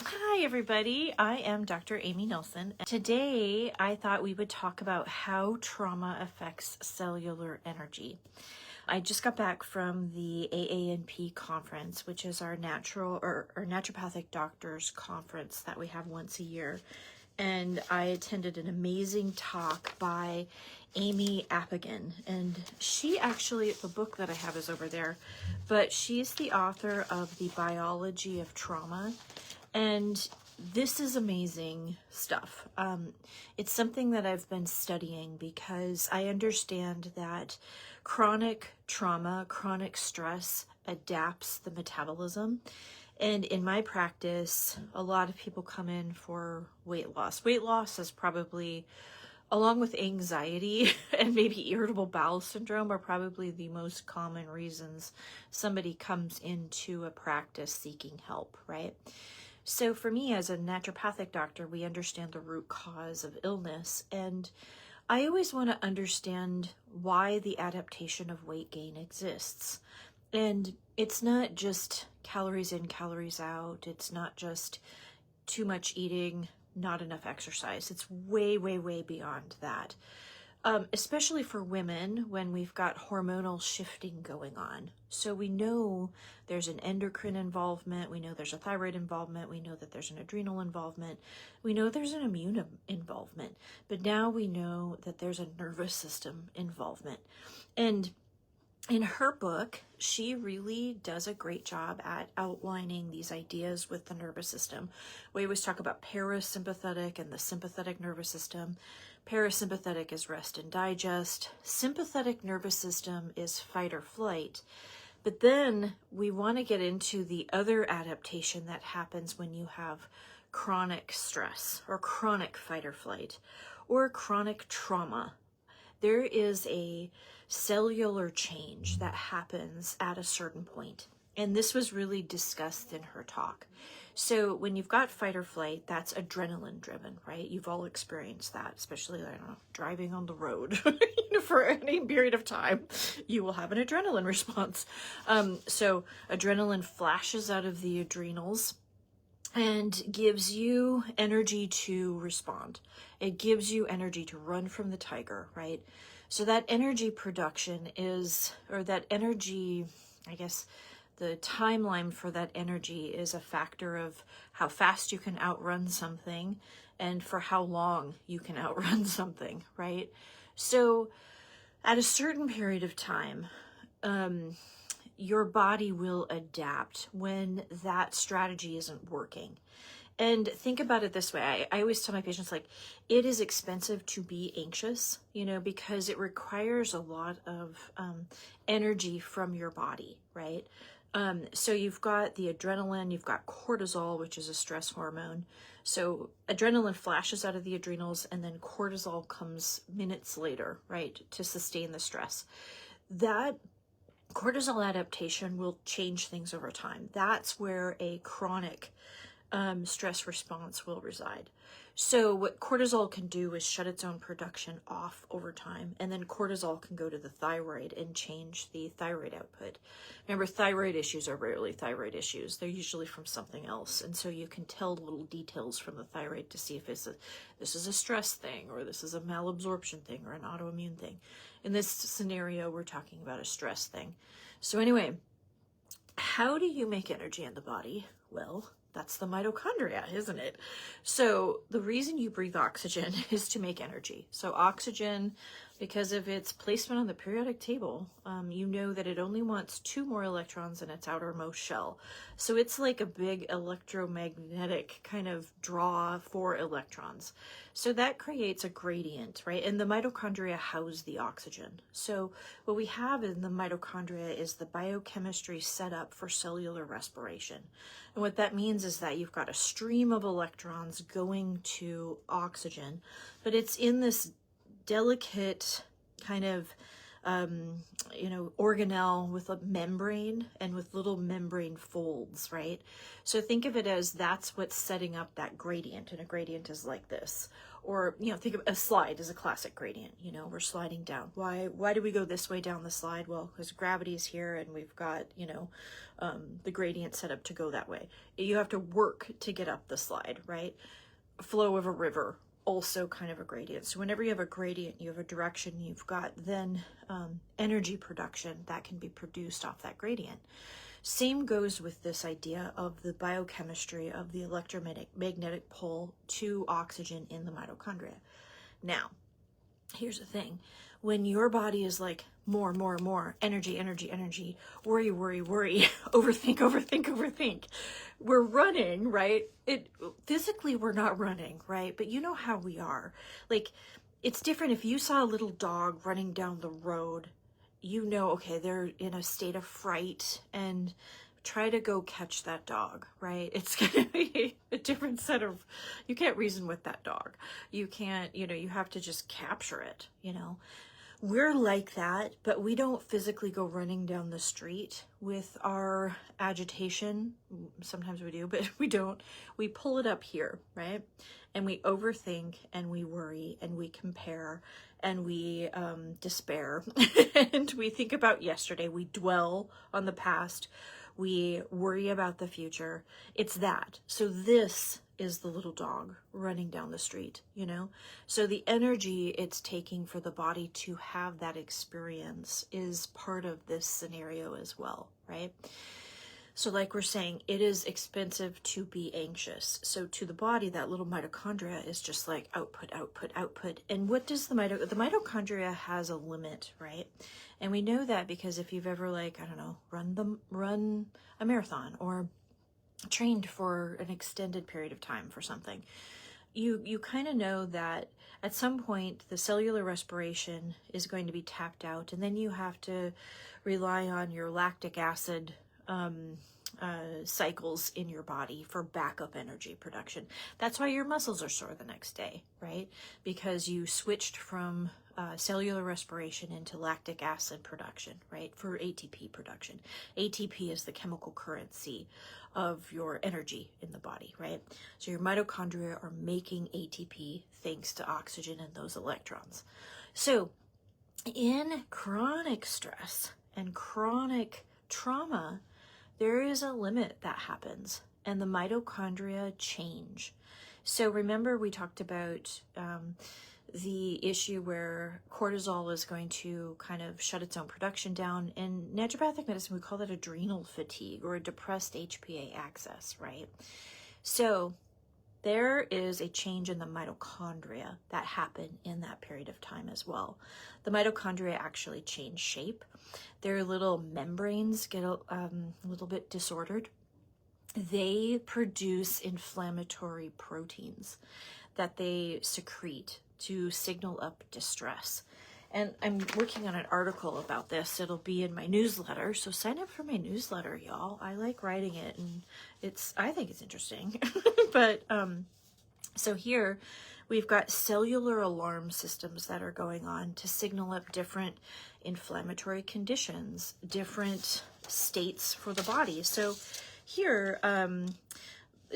Hi, everybody. I am Dr. Amy Nelson. Today, I thought we would talk about how trauma affects cellular energy. I just got back from the AANP conference, which is our naturopathic doctors conference that we have once a year. And I attended an amazing talk by Amy Appigan. And she actually, the book that I have is over there, but she's the author of The Biology of Trauma. And this is amazing stuff. It's something that I've been studying because I understand that chronic trauma, chronic stress adapts the metabolism. And in my practice, a lot of people come in for weight loss. Weight loss is probably, along with anxiety and maybe irritable bowel syndrome, are probably the most common reasons somebody comes into a practice seeking help, right? So for me as a naturopathic doctor, we understand the root cause of illness, and I always want to understand why the adaptation of weight gain exists. And it's not just calories in, calories out. It's not just too much eating, not enough exercise. It's way, way, way beyond that. Especially for women when we've got hormonal shifting going on. So we know there's an endocrine involvement, we know there's a thyroid involvement, we know that there's an adrenal involvement, we know there's an immune involvement, but now we know that there's a nervous system involvement. And in her book, she really does a great job at outlining these ideas with the nervous system. We always talk about parasympathetic and the sympathetic nervous system. Parasympathetic is rest and digest. Sympathetic nervous system is fight or flight. But then we want to get into the other adaptation that happens when you have chronic stress or chronic fight or flight or chronic trauma. There is a cellular change that happens at a certain point. And this was really discussed in her talk. So when you've got fight or flight, that's adrenaline driven, right? You've all experienced that, especially, I don't know, driving on the road for any period of time, you will have an adrenaline response. So adrenaline flashes out of the adrenals and gives you energy to respond. It gives you energy to run from the tiger, right? So that energy production is, or that energy, I guess, the timeline for that energy is a factor of how fast you can outrun something and for how long you can outrun something, right? So at a certain period of time, your body will adapt when that strategy isn't working. And think about it this way. I always tell my patients, like, it is expensive to be anxious, because it requires a lot of energy from your body, right? So you've got the adrenaline, you've got cortisol, which is a stress hormone. So adrenaline flashes out of the adrenals, and then cortisol comes minutes later, right, to sustain the stress. That cortisol adaptation will change things over time. That's where a chronic stress response will reside. So what cortisol can do is shut its own production off over time, and then cortisol can go to the thyroid and change the thyroid output. Remember, thyroid issues are rarely thyroid issues. They're usually from something else, and so you can tell little details from the thyroid to see if this is a stress thing, or this is a malabsorption thing, or an autoimmune thing. In this scenario, we're talking about a stress thing. So anyway, how do you make energy in the body? Well, that's the mitochondria, isn't it? So the reason you breathe oxygen is to make energy. So oxygen, because of its placement on the periodic table, you know that it only wants 2 more electrons in its outermost shell. So it's like a big electromagnetic kind of draw for electrons. So that creates a gradient, right? And the mitochondria house the oxygen. So what we have in the mitochondria is the biochemistry set up for cellular respiration. And what that means is that you've got a stream of electrons going to oxygen, but it's in this delicate kind of organelle with a membrane and with little membrane folds, right? So think of it as that's what's setting up that gradient, and a gradient is like this. Or, think of a slide as a classic gradient. We're sliding down. Why do we go this way down the slide? Well, because gravity is here and we've got, the gradient set up to go that way. You have to work to get up the slide, right? Flow of a river, also kind of a gradient. So whenever you have a gradient, you have a direction, you've got then energy production that can be produced off that gradient. Same goes with this idea of the biochemistry of the electromagnetic pull to oxygen in the mitochondria. Now, here's the thing. When your body is like more, energy, worry, overthink, we're running, right? Physically, we're not running, right? But you know how we are. Like, it's different if you saw a little dog running down the road, okay, they're in a state of fright, and try to go catch that dog, right? It's going to be a different set of, you can't reason with that dog. You can't, you have to just capture it, We're like that, but we don't physically go running down the street with our agitation. Sometimes we do, but we don't. We pull it up here, right? And we overthink, and we worry, and we compare, and we despair, and we think about yesterday. We dwell on the past. We worry about the future. It's that. So this is the little dog running down the street, So the energy it's taking for the body to have that experience is part of this scenario as well, right? So like we're saying, it is expensive to be anxious. So to the body, that little mitochondria is just like output. And what does the mitochondria has a limit, right? And we know that because if you've ever run a marathon or trained for an extended period of time for something, you kind of know that at some point the cellular respiration is going to be tapped out, and then you have to rely on your lactic acid cycles in your body for backup energy production. That's why your muscles are sore the next day, right? Because you switched from cellular respiration into lactic acid production, right? For ATP production. ATP is the chemical currency of your energy in the body, right? So your mitochondria are making ATP thanks to oxygen and those electrons. So in chronic stress and chronic trauma, there is a limit that happens, and the mitochondria change. So remember, we talked about the issue where cortisol is going to kind of shut its own production down. In naturopathic medicine, we call that adrenal fatigue or a depressed HPA axis, right? So there is a change in the mitochondria that happened in that period of time as well. The mitochondria actually change shape. Their little membranes get a little bit disordered. They produce inflammatory proteins that they secrete to signal up distress. And I'm working on an article about this. It'll be in my newsletter. So sign up for my newsletter, y'all. I like writing it, and I think it's interesting. But so here we've got cellular alarm systems that are going on to signal up different inflammatory conditions, different states for the body. So here,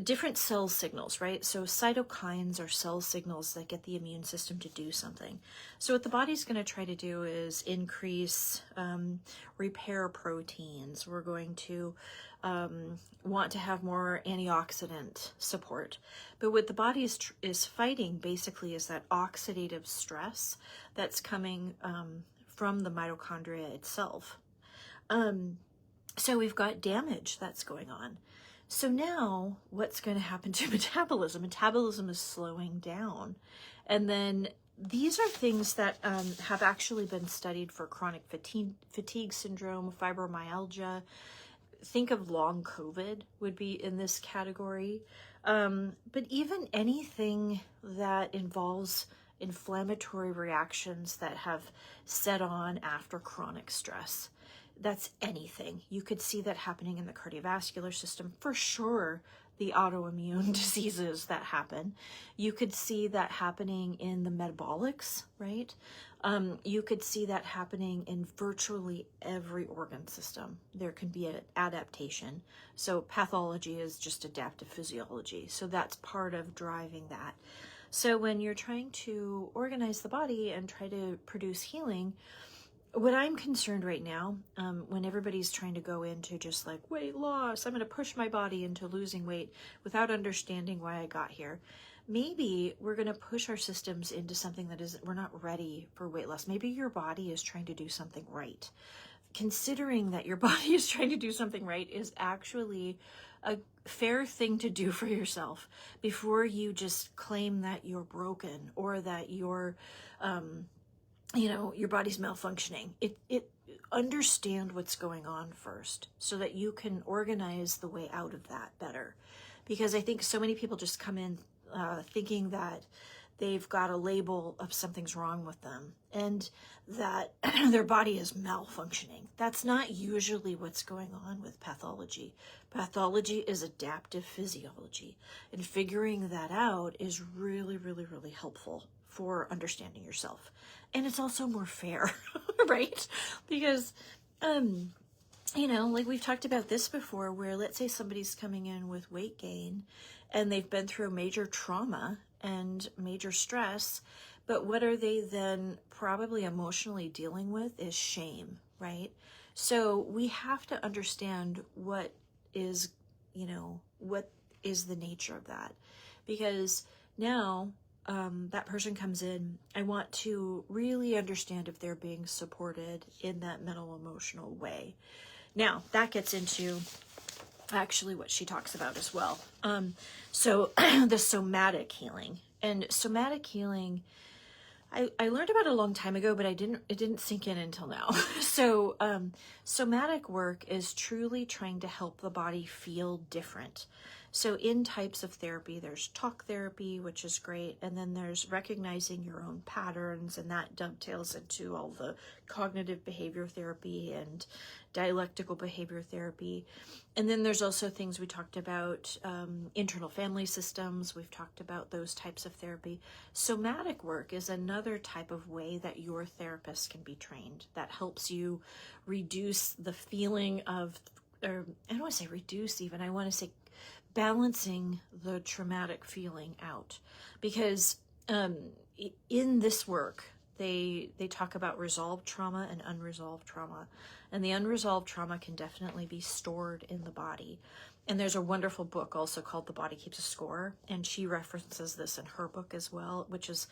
different cell signals, right? So cytokines are cell signals that get the immune system to do something. So what the body's going to try to do is increase repair proteins. We're going to want to have more antioxidant support. But what the body is fighting basically is that oxidative stress that's coming from the mitochondria itself. So we've got damage that's going on. So now what's going to happen to metabolism? Metabolism is slowing down. And then these are things that have actually been studied for chronic fatigue syndrome, fibromyalgia. Think of long COVID would be in this category. But even anything that involves inflammatory reactions that have set on after chronic stress. That's anything. You could see that happening in the cardiovascular system. For sure, the autoimmune diseases that happen. You could see that happening in the metabolics, right? You could see that happening in virtually every organ system. There can be an adaptation. So pathology is just adaptive physiology. So that's part of driving that. So when you're trying to organize the body and try to produce healing, what I'm concerned right now, when everybody's trying to go into just like weight loss, I'm going to push my body into losing weight without understanding why I got here. Maybe we're going to push our systems into something that we're not ready for weight loss. Maybe your body is trying to do something right. Considering that your body is trying to do something right is actually a fair thing to do for yourself before you just claim that you're broken or that you're, your body's malfunctioning. It understand what's going on first so that you can organize the way out of that better. Because I think so many people just come in thinking that they've got a label of something's wrong with them and that their body is malfunctioning. That's not usually what's going on with pathology. Pathology is adaptive physiology, and figuring that out is really, really, really helpful for understanding yourself. And it's also more fair, right? Because, like we've talked about this before, where let's say somebody's coming in with weight gain and they've been through major trauma and major stress, but what are they then probably emotionally dealing with is shame, right? So we have to understand what is the nature of that. Because now that person comes in, I want to really understand if they're being supported in that mental emotional way. Now that gets into actually what she talks about as well. So the somatic healing. And somatic healing, I learned about it a long time ago, but it didn't sink in until now. So somatic work is truly trying to help the body feel different. So in types of therapy, there's talk therapy, which is great. And then there's recognizing your own patterns, and that dovetails into all the cognitive behavior therapy and dialectical behavior therapy. And then there's also things we talked about, internal family systems. We've talked about those types of therapy. Somatic work is another type of way that your therapist can be trained that helps you reduce the feeling of, or I don't want to say reduce even, I want to say balancing the traumatic feeling out. Because in this work, they talk about resolved trauma and unresolved trauma. And the unresolved trauma can definitely be stored in the body. And there's a wonderful book also called The Body Keeps a Score. And she references this in her book as well, which is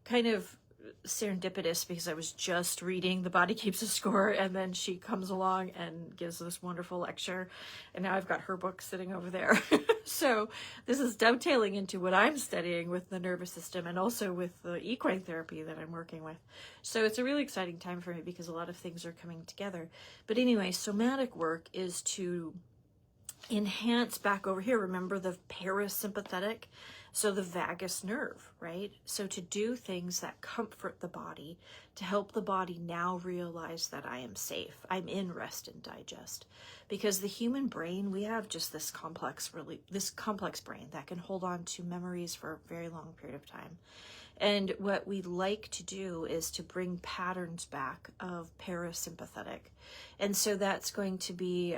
kind of serendipitous because I was just reading The Body Keeps a Score, and then she comes along and gives this wonderful lecture, and now I've got her book sitting over there. So this is dovetailing into what I'm studying with the nervous system and also with the equine therapy that I'm working with. So it's a really exciting time for me because a lot of things are coming together. But anyway, somatic work is to enhance back over here. Remember the parasympathetic? So the vagus nerve, right? So to do things that comfort the body, to help the body now realize that I am safe. I'm in rest and digest. Because the human brain, we have just this complex brain that can hold on to memories for a very long period of time. And what we like to do is to bring patterns back of parasympathetic. And so that's going to be,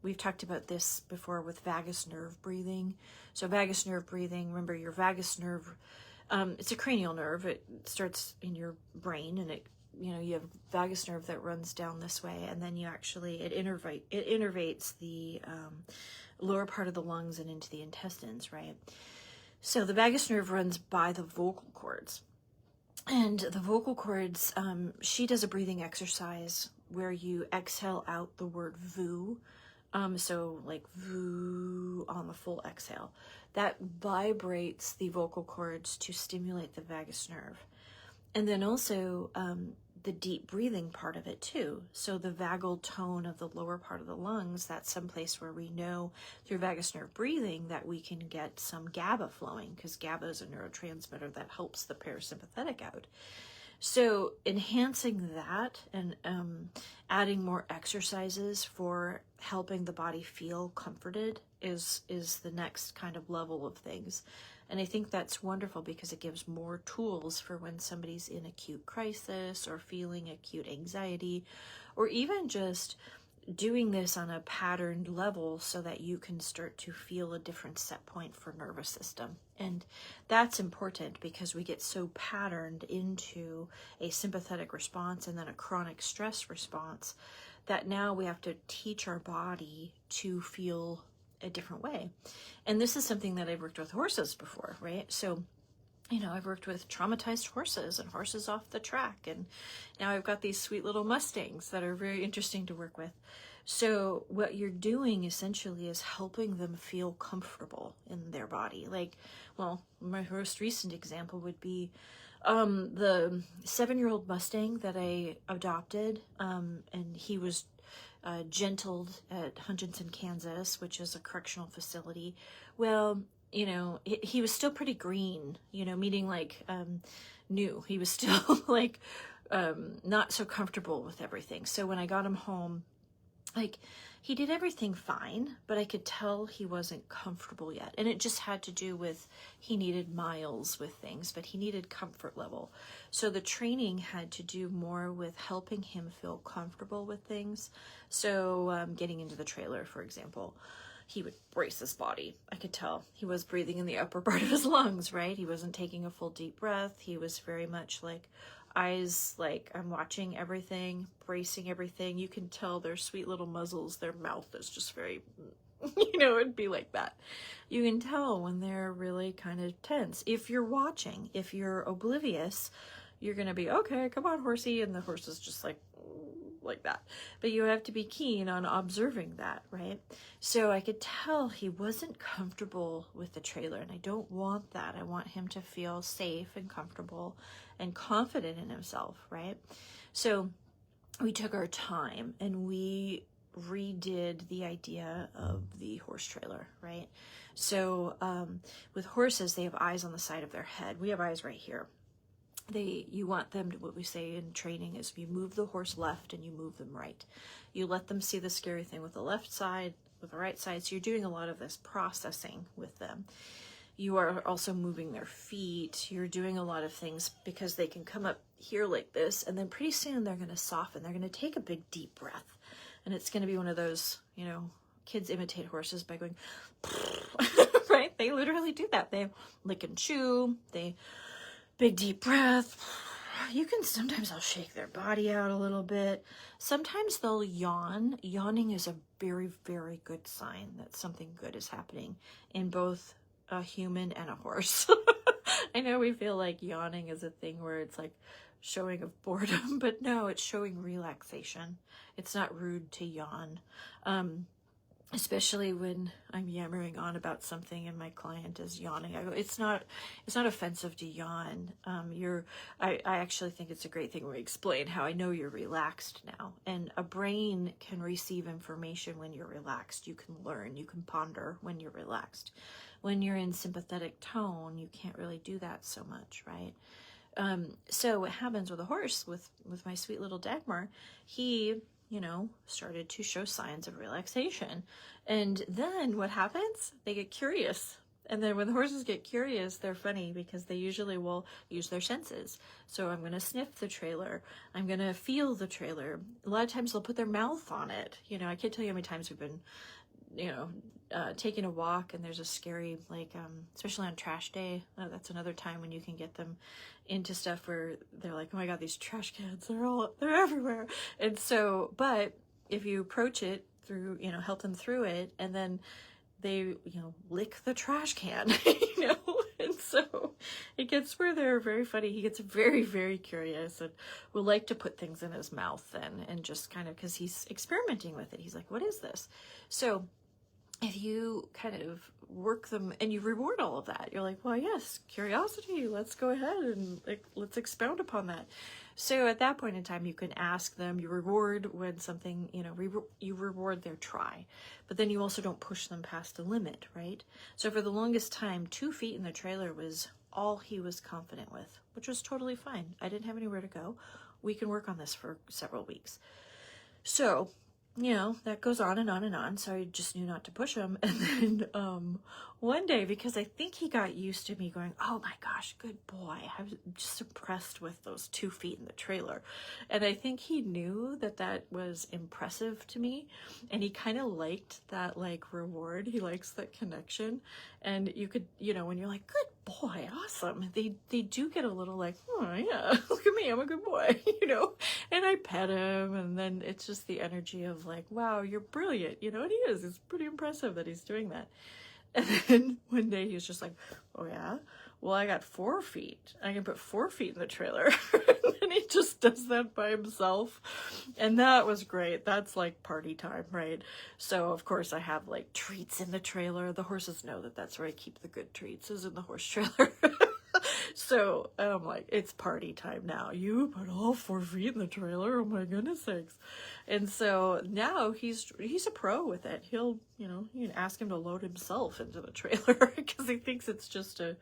we've talked about this before with vagus nerve breathing. So vagus nerve breathing, remember your vagus nerve, it's a cranial nerve. It starts in your brain, and you have vagus nerve that runs down this way, and then it innervates the lower part of the lungs and into the intestines, right? So the vagus nerve runs by the vocal cords. And the vocal cords, she does a breathing exercise where you exhale out the word voo. So like voo on the full exhale. That vibrates the vocal cords to stimulate the vagus nerve. And then also the deep breathing part of it too. So the vagal tone of the lower part of the lungs, that's someplace where we know through vagus nerve breathing that we can get some GABA flowing, because GABA is a neurotransmitter that helps the parasympathetic out. So enhancing that and adding more exercises for helping the body feel comforted is the next kind of level of things. And I think that's wonderful because it gives more tools for when somebody's in acute crisis or feeling acute anxiety, or even just doing this on a patterned level so that you can start to feel a different set point for nervous system. And that's important because we get so patterned into a sympathetic response and then a chronic stress response that now we have to teach our body to feel a different way. And this is something that I've worked with horses before, right? So, I've worked with traumatized horses and horses off the track. And now I've got these sweet little Mustangs that are very interesting to work with. So what you're doing essentially is helping them feel comfortable in their body. Like, well, my most recent example would be the 7-year-old Mustang that I adopted. And he was gentled at Huntington, Kansas, which is a correctional facility. Well, he was still pretty green, meaning like new. He was still like not so comfortable with everything. So when I got him home, like he did everything fine, but I could tell he wasn't comfortable yet. And it just had to do with he needed miles with things, but he needed comfort level. So the training had to do more with helping him feel comfortable with things. So getting into the trailer, for example, he would brace his body. I could tell he was breathing in the upper part of his lungs, right? He wasn't taking a full deep breath. He was very much like eyes, like I'm watching everything, bracing everything. You can tell their sweet little muzzles, their mouth is just very, it'd be like that. You can tell when they're really kind of tense. If you're watching, if you're oblivious, you're going to be, okay, come on, horsey. And the horse is just like that. But you have to be keen on observing that, right? So I could tell he wasn't comfortable with the trailer, and I don't want that. I want him to feel safe and comfortable and confident in himself, right? So we took our time and we redid the idea of the horse trailer, right? So with horses, they have eyes on the side of their head. We have eyes right here. You want them to, what we say in training is you move the horse left and you move them right. You let them see the scary thing with the left side, with the right side. So you're doing a lot of this processing with them. You are also moving their feet. You're doing a lot of things because they can come up here like this, and then pretty soon they're going to soften. They're going to take a big deep breath, and it's going to be one of those, kids imitate horses by going, right? They literally do that. They lick and chew. They big deep breath. Sometimes I'll shake their body out a little bit. Sometimes they'll yawn. Yawning is a very, very good sign that something good is happening in both a human and a horse. I know we feel like yawning is a thing where it's like showing of boredom, but no, it's showing relaxation. It's not rude to yawn. Especially when I'm yammering on about something and my client is yawning. I go, it's not offensive to yawn. I actually think it's a great thing when we explain how I know you're relaxed now. And a brain can receive information when you're relaxed. You can learn, you can ponder when you're relaxed. When you're in sympathetic tone, you can't really do that so much, right? So what happens with a horse, with my sweet little Dagmar, he started to show signs of relaxation. And then what happens? They get curious. And then when the horses get curious, they're funny because they usually will use their senses. So I'm going to sniff the trailer. I'm going to feel the trailer. A lot of times they'll put their mouth on it. I can't tell you how many times we've been, taking a walk and there's a scary, especially on trash day. That's another time when you can get them into stuff where they're like, oh my God, these trash cans, they're everywhere. And so, but if you approach it through, help them through it, and then they, lick the trash can, and so it gets where they're very funny. He gets very, very curious and will like to put things in his mouth then, and just kind of, cause he's experimenting with it. He's like, what is this? So if you kind of work them and you reward all of that, you're like, well, yes, curiosity, let's go ahead and let's expound upon that. So at that point in time, you can ask them, you reward when something, you reward their try, but then you also don't push them past the limit, right? So for the longest time, 2 feet in the trailer was all he was confident with, which was totally fine. I didn't have anywhere to go. We can work on this for several weeks. So you know, that goes on and on and on. So I just knew not to push him. And then one day, because I think he got used to me going, oh my gosh, good boy. I was just impressed with those 2 feet in the trailer. And I think he knew that that was impressive to me. And he kind of liked that like reward. He likes that connection. And you could, you know, when you're like, good boy, awesome. They do get a little like, oh yeah, look at me, I'm a good boy, you know? And I pet him, and then it's just the energy of like, wow, you're brilliant, you know, and he is. It's pretty impressive that he's doing that. And then one day he was just like, oh yeah, well, I got 4 feet. I can put 4 feet in the trailer. And then he just does that by himself. And that was great. That's like party time, right? So of course I have like treats in the trailer. The horses know that that's where I keep the good treats, is in the horse trailer. So I'm like, it's party time now. You put all 4 feet in the trailer. Oh my goodness sakes. And so now he's a pro with it. He'll, you know, you can ask him to load himself into the trailer because he thinks it's just a,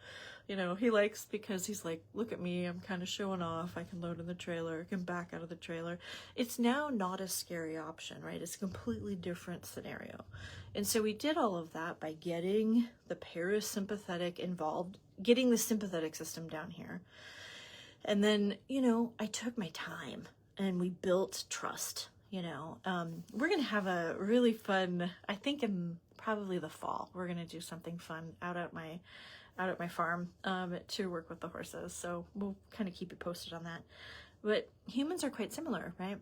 you know, he likes, because he's like, look at me, I'm kind of showing off. I can load in the trailer, I can back out of the trailer. It's now not a scary option, right? It's a completely different scenario. And so we did all of that by getting the parasympathetic involved, getting the sympathetic system down here. And then, you know, I took my time and we built trust, you know. We're going to have a really fun, I think in probably the fall, we're going to do something fun out at my farm to work with the horses. So we'll kind of keep you posted on that. But humans are quite similar, right?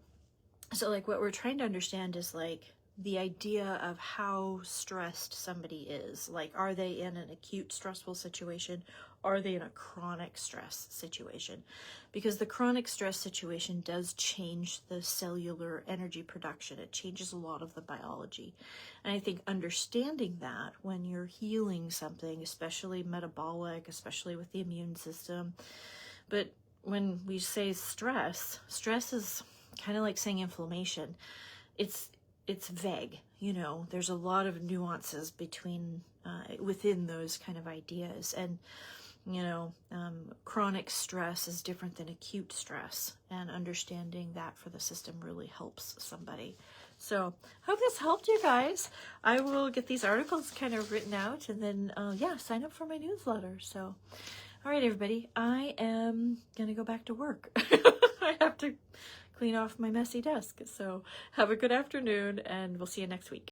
So like what we're trying to understand is like the idea of how stressed somebody is. Like, are they in an acute stressful situation? Are they in a chronic stress situation? Because the chronic stress situation does change the cellular energy production. It changes a lot of the biology. And I think understanding that when you're healing something, especially metabolic, especially with the immune system. But when we say stress is kind of like saying inflammation. It's vague, you know, there's a lot of nuances between, within those kind of ideas. And, you know, chronic stress is different than acute stress, and understanding that for the system really helps somebody. So hope this helped you guys. I will get these articles kind of written out, and then, yeah, sign up for my newsletter. So, all right, everybody, I am going to go back to work. I have to clean off my messy desk. So have a good afternoon, and we'll see you next week.